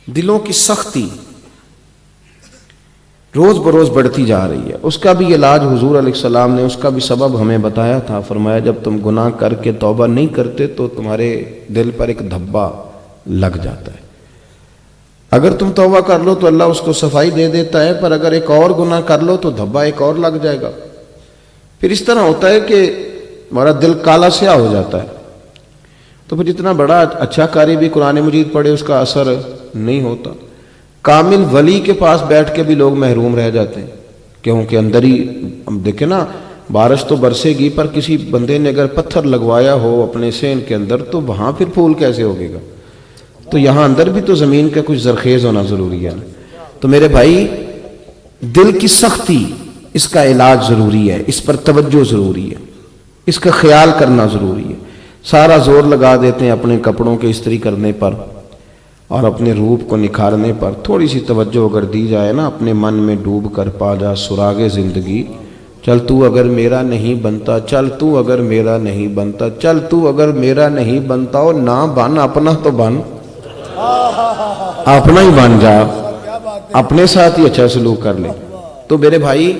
دلوں کی سختی روز بروز بڑھتی جا رہی ہے. اس کا بھی علاج حضور علیہ السلام نے اس کا بھی سبب ہمیں بتایا تھا. فرمایا جب تم گناہ کر کے توبہ نہیں کرتے تو تمہارے دل پر ایک دھبا لگ جاتا ہے. اگر تم توبہ کر لو تو اللہ اس کو صفائی دے دیتا ہے، پر اگر ایک اور گناہ کر لو تو دھبا ایک اور لگ جائے گا. پھر اس طرح ہوتا ہے کہ ہمارا دل کالا سیاہ ہو جاتا ہے. تو پھر جتنا بڑا اچھا قاری بھی قرآن مجید پڑھے اس کا اثر نہیں ہوتا. کامل ولی کے پاس بیٹھ کے بھی لوگ محروم رہ جاتے ہیں، کیونکہ اندر ہی دیکھیں نا، بارش تو برسے گی پر کسی بندے نے اگر پتھر لگوایا ہو اپنے سین کے اندر تو وہاں پھر پھول کیسے ہوگے گا؟ تو یہاں اندر بھی تو زمین کا کچھ زرخیز ہونا ضروری ہے. تو میرے بھائی، دل کی سختی، اس کا علاج ضروری ہے، اس پر توجہ ضروری ہے، اس کا خیال کرنا ضروری ہے. سارا زور لگا دیتے ہیں اپنے کپڑوں کے استری کرنے پر اور اپنے روپ کو نکھارنے پر. تھوڑی سی توجہ اگر دی جائے نا، اپنے من میں ڈوب کر پا جا سراغ زندگی. چل تو اگر میرا نہیں بنتا، چل تو اگر میرا نہیں بنتا، چل تو اگر میرا نہیں بنتا، اور نہ بن اپنا تو بن، اپنا ہی بن جا، اپنے ساتھ ہی اچھا سلوک کر لے. تو میرے بھائی،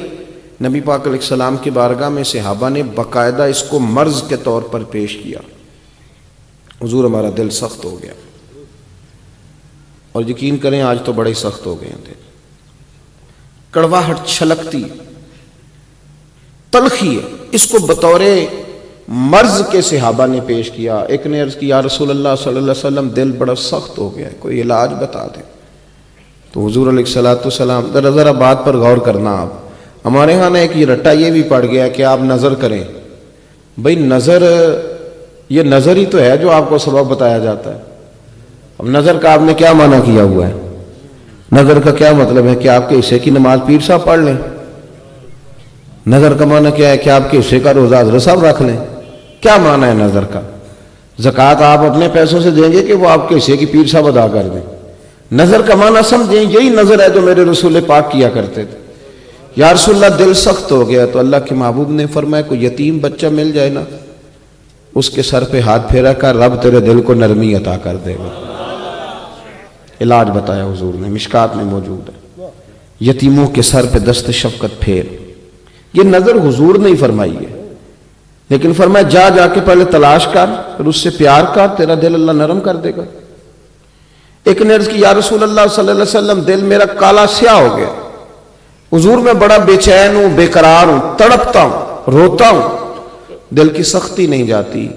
نبی پاک علیہ السلام کی بارگاہ میں صحابہ نے باقاعدہ اس کو مرض کے طور پر پیش کیا. حضور ہمارا دل سخت ہو گیا، اور یقین کریں آج تو بڑے سخت ہو گئے ہیں. کڑواہٹ چھلکتی، تلخی ہے، اس کو بطور مرض کے صحابہ نے پیش کیا. ایک نے عرض کی، یا رسول اللہ صلی اللہ علیہ وسلم دل بڑا سخت ہو گیا ہے، کوئی علاج بتا دیں. تو حضور علیہ السلام، ذرا بات پر غور کرنا. آپ ہمارے ہاں نے ایک یہ رٹا یہ بھی پڑ گیا کہ آپ نظر کریں. بھئی نظر، یہ نظر ہی تو ہے جو آپ کو سبب بتایا جاتا ہے. اب نظر کا آپ نے کیا معنی کیا ہوا ہے؟ نظر کا کیا مطلب ہے کہ آپ کے حصے کی نماز پیر صاحب پڑھ لیں؟ نظر کا معنی کیا ہے کہ آپ کے حصے کا روزہ حضرت صاحب رکھ لیں؟ کیا معنی ہے نظر کا؟ زکوٰۃ آپ اپنے پیسوں سے دیں گے کہ وہ آپ کے حصے کی پیر صاحب ادا کر دیں؟ نظر کا معنی سمجھیں، یہی نظر ہے جو میرے رسول پاک کیا کرتے تھے. یا رسول اللہ دل سخت ہو گیا. تو اللہ کے محبوب نے فرمایا کوئی یتیم بچہ مل جائے نا، اس کے سر پہ ہاتھ پھیرا کر، رب تیرے دل کو نرمی عطا کر دے گا. علاج بتایا حضور نے، مشکات میں موجود ہے. یتیموں کے سر پہ دست شفقت پھیر. یہ نظر حضور نہیں فرمائی ہے، لیکن فرمایا جا جا کے پہلے تلاش کر، پھر اس سے پیار کر، تیرا دل اللہ نرم کر دے گا. ایک نے عرض کی، یا رسول اللہ صلی اللہ علیہ وسلم دل میرا کالا سیاہ ہو گیا. حضور میں بڑا بے چین ہوں، بے قرار ہوں، تڑپتا ہوں، روتا ہوں، دل کی سختی نہیں جاتی.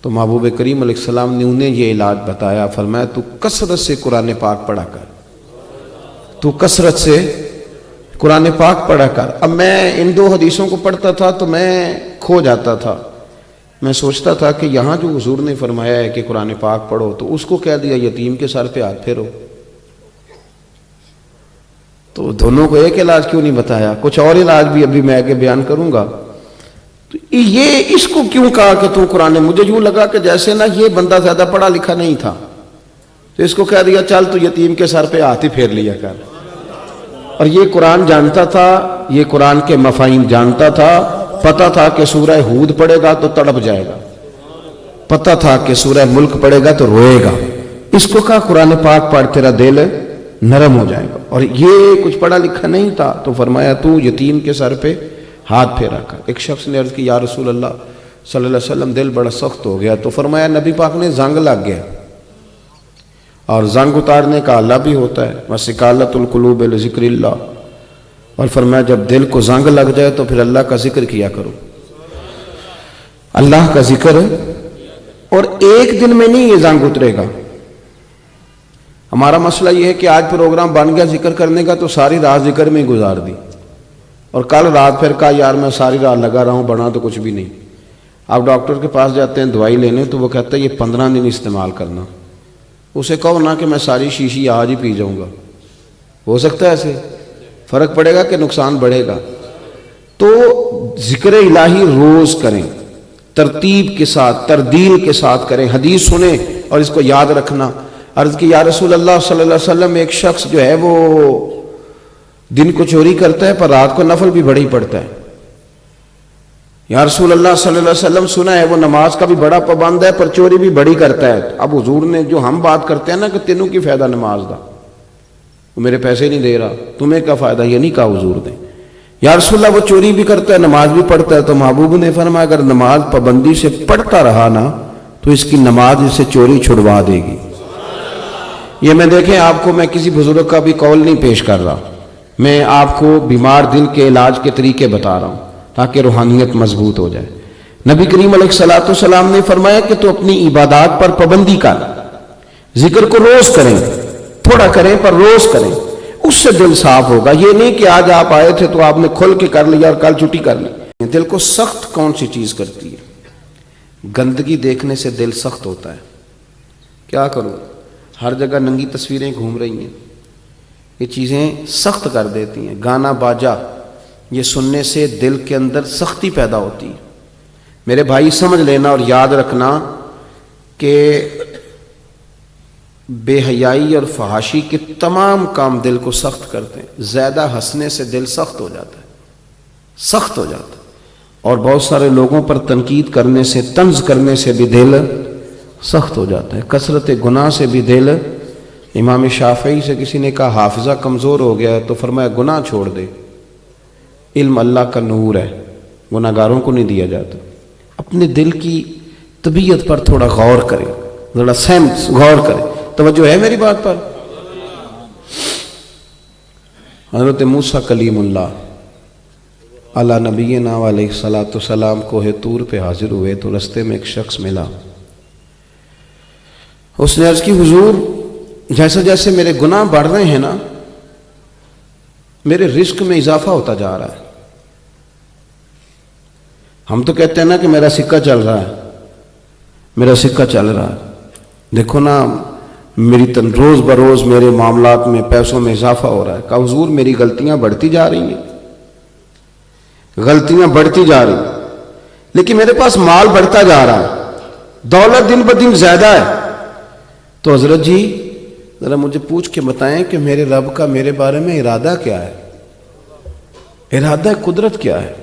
تو محبوب کریم علیہ السلام نے انہیں یہ علاج بتایا. فرمایا تو کثرت سے قرآن پاک پڑھا کر، تو کثرت سے قرآن پاک پڑھا کر. اب میں ان دو حدیثوں کو پڑھتا تھا تو میں کھو جاتا تھا. میں سوچتا تھا کہ یہاں جو حضور نے فرمایا ہے کہ قرآن پاک پڑھو، تو اس کو کہہ دیا یتیم کے سر پہ ہاتھ پھیرو. تو دونوں کو ایک علاج کیوں نہیں بتایا؟ کچھ اور علاج بھی ابھی میں آگے بیان کروں گا. تو یہ اس کو کیوں کہا کہ تو قرآن؟ مجھے یوں لگا کہ جیسے نا یہ بندہ زیادہ پڑھا لکھا نہیں تھا، تو اس کو کہہ دیا چل تو یتیم کے سر پہ ہاتھ ہی پھیر لیا کر. اور یہ قرآن جانتا تھا، یہ قرآن کے مفاہیم جانتا تھا. پتہ تھا کہ سورہ ہود پڑھے گا تو تڑپ جائے گا، پتہ تھا کہ سورہ ملک پڑھے گا تو روئے گا. اس کو کہا قرآن پاک پڑھ، تیرا دل نرم ہو جائے گا. اور یہ کچھ پڑھا لکھا نہیں تھا، تو فرمایا تو یتیم کے سر پہ ہاتھ پھیرا کر. ایک شخص نے عرض کی، یا رسول اللہ صلی اللہ علیہ وسلم دل بڑا سخت ہو گیا. تو فرمایا نبی پاک نے زنگ لگ گیا، اور زنگ اتارنے کا اللہ بھی ہوتا ہے، وَسِقَالَةُ الْقُلُوبِ لِذِكْرِ اللَّهِ. اور فرمایا جب دل کو زنگ لگ جائے تو پھر اللہ کا ذکر کیا کرو، اللہ کا ذکر. اور ایک دن میں نہیں یہ زنگ اترے گا. ہمارا مسئلہ یہ ہے کہ آج پروگرام بن گیا ذکر کرنے کا تو ساری رات ذکر میں گزار دی، اور کل رات پھر کہا یار میں ساری رات لگا رہا ہوں، بنا تو کچھ بھی نہیں. آپ ڈاکٹر کے پاس جاتے ہیں دوائی لینے تو وہ کہتا ہے یہ 15 دن استعمال کرنا. اسے کہو نا کہ میں ساری شیشی آج ہی پی جاؤں گا. ہو سکتا ہے ایسے؟ فرق پڑے گا کہ نقصان بڑھے گا؟ تو ذکر الہی روز کریں، ترتیب کے ساتھ، تردیل کے ساتھ کریں. حدیث سنیں اور اس کو یاد رکھنا. عرض کی، یا رسول اللہ صلی اللہ علیہ وسلم ایک شخص جو ہے وہ دن کو چوری کرتا ہے پر رات کو نفل بھی بڑی پڑتا ہے. یا رسول اللہ صلی اللہ علیہ وسلم سنا ہے وہ نماز کا بھی بڑا پابند ہے پر چوری بھی بڑی کرتا ہے. اب حضور نے جو ہم بات کرتے ہیں نا کہ تینوں کی فائدہ نماز دا، وہ میرے پیسے نہیں دے رہا، تمہیں کیا فائدہ، یہ نہیں کہا حضور نے. یا رسول اللہ وہ چوری بھی کرتا ہے نماز بھی پڑھتا ہے. تو محبوب نے فرمایا اگر نماز پابندی سے پڑھتا رہا نا تو اس کی نماز اسے چوری چھڑوا دے گی. یہ میں دیکھیں آپ کو میں کسی بزرگ کا بھی قول نہیں پیش کر رہا، میں آپ کو بیمار دل کے علاج کے طریقے بتا رہا ہوں تاکہ روحانیت مضبوط ہو جائے. نبی کریم علیہ الصلوۃ والسلام نے فرمایا کہ تو اپنی عبادات پر پابندی کر، ذکر کو روز کریں، تھوڑا کریں پر روز کریں، اس سے دل صاف ہوگا. یہ نہیں کہ آج آپ آئے تھے تو آپ نے کھل کے کر لیا اور کل چھٹی کر لی. دل کو سخت کون سی چیز کرتی ہے؟ گندگی دیکھنے سے دل سخت ہوتا ہے. کیا کروں، ہر جگہ ننگی تصویریں گھوم رہی ہیں، یہ چیزیں سخت کر دیتی ہیں. گانا باجا یہ سننے سے دل کے اندر سختی پیدا ہوتی ہے. میرے بھائی سمجھ لینا اور یاد رکھنا کہ بے حیائی اور فحاشی کے تمام کام دل کو سخت کرتے ہیں. زیادہ ہنسنے سے دل سخت ہو جاتا ہے، سخت ہو جاتا ہے. اور بہت سارے لوگوں پر تنقید کرنے سے، طنز کرنے سے بھی دل سخت ہو جاتا ہے. کثرت گناہ سے بھی دل، امام شافعی سے کسی نے کہا حافظہ کمزور ہو گیا ہے تو فرمایا گناہ چھوڑ دے، علم اللہ کا نور ہے، گناہ گاروں کو نہیں دیا جاتا. اپنے دل کی طبیعت پر تھوڑا غور کریں، ذرا سینس غور کریں. توجہ ہے میری بات پر؟ حضرت موسیٰ کلیم اللہ علی نبینا علیہ الصلوۃ والسلام کوہ طور پہ حاضر ہوئے تو رستے میں ایک شخص ملا. اس نے عرض کی حضور جیسے جیسے میرے گناہ بڑھ رہے ہیں نا میرے رزق میں اضافہ ہوتا جا رہا ہے. ہم تو کہتے ہیں نا کہ میرا سکہ چل رہا ہے، میرا سکہ چل رہا ہے. دیکھو نا میری روز بروز میرے معاملات میں پیسوں میں اضافہ ہو رہا ہے. کہا حضور میری غلطیاں بڑھتی جا رہی ہیں، غلطیاں بڑھتی جا رہی ہیں، لیکن میرے پاس مال بڑھتا جا رہا ہے، دولت دن بدن زیادہ ہے. تو حضرت جی ذرا مجھے پوچھ کے بتائیں کہ میرے رب کا میرے بارے میں ارادہ کیا ہے، ارادہ قدرت کیا ہے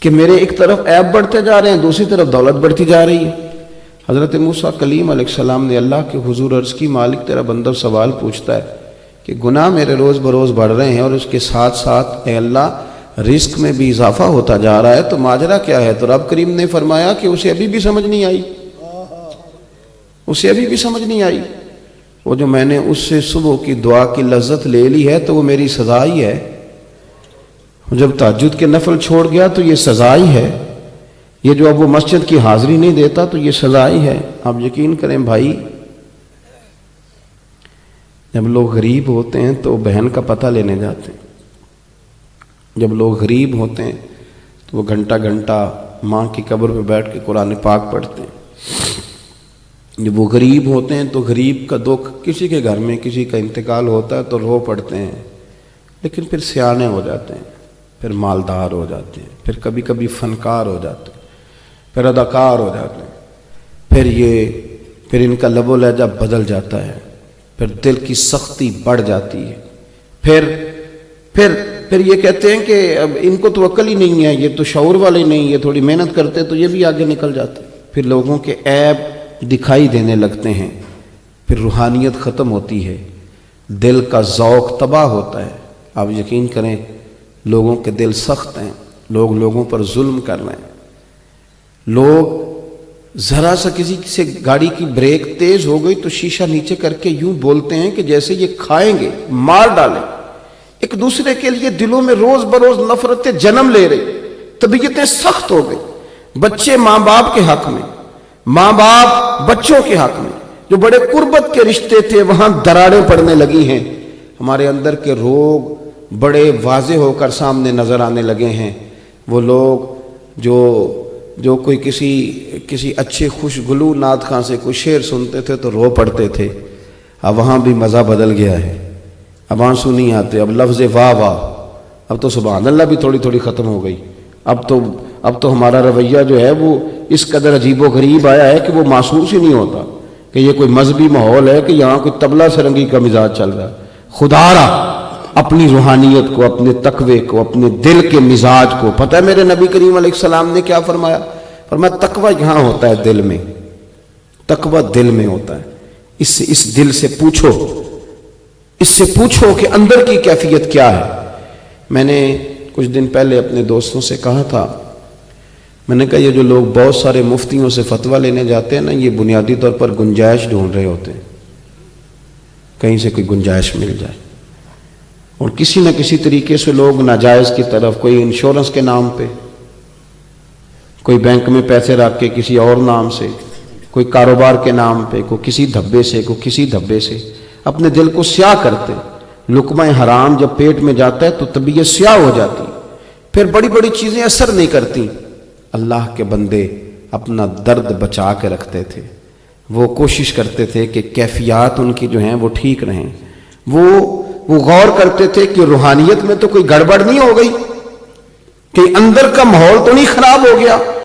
کہ میرے ایک طرف عیب بڑھتے جا رہے ہیں، دوسری طرف دولت بڑھتی جا رہی ہے. حضرت موسیٰ کلیم علیہ السلام نے اللہ کے حضور عرض کی مالک تیرا بندہ سوال پوچھتا ہے کہ گناہ میرے روز بروز بڑھ رہے ہیں اور اس کے ساتھ ساتھ اے اللہ رزق میں بھی اضافہ ہوتا جا رہا ہے، تو ماجرا کیا ہے؟ تو رب کریم نے فرمایا کہ اسے ابھی بھی سمجھ نہیں آئی، اسے ابھی بھی سمجھ نہیں آئی. وہ جو میں نے اس سے صبح کی دعا کی لذت لے لی ہے تو وہ میری سزا ہی ہے. جب تہجد کے نفل چھوڑ گیا تو یہ سزا ہی ہے. یہ جو اب وہ مسجد کی حاضری نہیں دیتا تو یہ سزا ہی ہے. آپ یقین کریں بھائی، جب لوگ غریب ہوتے ہیں تو بہن کا پتہ لینے جاتے ہیں. جب لوگ غریب ہوتے ہیں تو وہ گھنٹہ گھنٹہ ماں کی قبر پہ بیٹھ کے قرآن پاک پڑھتے ہیں. جب وہ غریب ہوتے ہیں تو غریب کا دکھ، کسی کے گھر میں کسی کا انتقال ہوتا ہے تو رو پڑتے ہیں، لیکن پھر سیانے ہو جاتے ہیں، پھر مالدار ہو جاتے ہیں، پھر کبھی کبھی فنکار ہو جاتے ہیں، پھر اداکار ہو جاتے ہیں، پھر ان کا لب و لہجہ بدل جاتا ہے، پھر دل کی سختی بڑھ جاتی ہے، پھر یہ کہتے ہیں کہ اب ان کو تو عقل ہی نہیں ہے، یہ تو شعور والے نہیں، یہ تھوڑی محنت کرتے تو یہ بھی آگے نکل جاتے. پھر لوگوں کے عیب دکھائی دینے لگتے ہیں، پھر روحانیت ختم ہوتی ہے، دل کا ذوق تباہ ہوتا ہے. آپ یقین کریں لوگوں کے دل سخت ہیں، لوگ لوگوں پر ظلم کر رہے ہیں. لوگ ذرا سا کسی سے گاڑی کی بریک تیز ہو گئی تو شیشہ نیچے کر کے یوں بولتے ہیں کہ جیسے یہ کھائیں گے، مار ڈالیں. ایک دوسرے کے لیے دلوں میں روز بروز نفرتیں جنم لے رہی، طبیعتیں سخت ہو گئی. بچے ماں باپ کے حق میں، ماں باپ بچوں کے حق میں، جو بڑے قربت کے رشتے تھے وہاں دراڑیں پڑنے لگی ہیں. ہمارے اندر کے روگ بڑے واضح ہو کر سامنے نظر آنے لگے ہیں. وہ لوگ جو کوئی کسی اچھے خوشگلو نعت خواں سے کوئی شعر سنتے تھے تو رو پڑتے تھے، اب وہاں بھی مزہ بدل گیا ہے. اب آنسو نہیں آتے، اب لفظ واہ واہ، اب تو سبحان اللہ بھی تھوڑی تھوڑی ختم ہو گئی. اب تو ہمارا رویہ جو ہے وہ اس قدر عجیب و غریب آیا ہے کہ وہ محسوس ہی نہیں ہوتا کہ یہ کوئی مذہبی ماحول ہے کہ یہاں کوئی طبلہ سرنگی کا مزاج چل رہا ہے. خدا را اپنی روحانیت کو، اپنے تقوی کو، اپنے دل کے مزاج کو. پتہ ہے میرے نبی کریم علیہ السلام نے کیا فرمایا؟ فرمایا تقوی یہاں ہوتا ہے دل میں، تقوی دل میں ہوتا ہے. اس دل سے پوچھو، اس سے پوچھو کہ اندر کی کیفیت کیا ہے. میں نے کچھ دن پہلے اپنے دوستوں سے کہا تھا، میں نے کہا یہ جو لوگ بہت سارے مفتیوں سے فتویٰ لینے جاتے ہیں نا، یہ بنیادی طور پر گنجائش ڈھونڈ رہے ہوتے ہیں، کہیں سے کوئی گنجائش مل جائے. اور کسی نہ کسی طریقے سے لوگ ناجائز کی طرف، کوئی انشورنس کے نام پہ، کوئی بینک میں پیسے رکھ کے کسی اور نام سے، کوئی کاروبار کے نام پہ، کوئی کسی دھبے سے، کوئی کسی دھبے سے اپنے دل کو سیاہ کرتے. لقمہ حرام جب پیٹ میں جاتا ہے تو طبیعت سیاہ ہو جاتی، پھر بڑی بڑی چیزیں اثر نہیں کرتی. اللہ کے بندے اپنا درد بچا کے رکھتے تھے، وہ کوشش کرتے تھے کہ کیفیات ان کی جو ہیں وہ ٹھیک رہیں. وہ غور کرتے تھے کہ روحانیت میں تو کوئی گڑبڑ نہیں ہو گئی، کہ اندر کا ماحول تو نہیں خراب ہو گیا.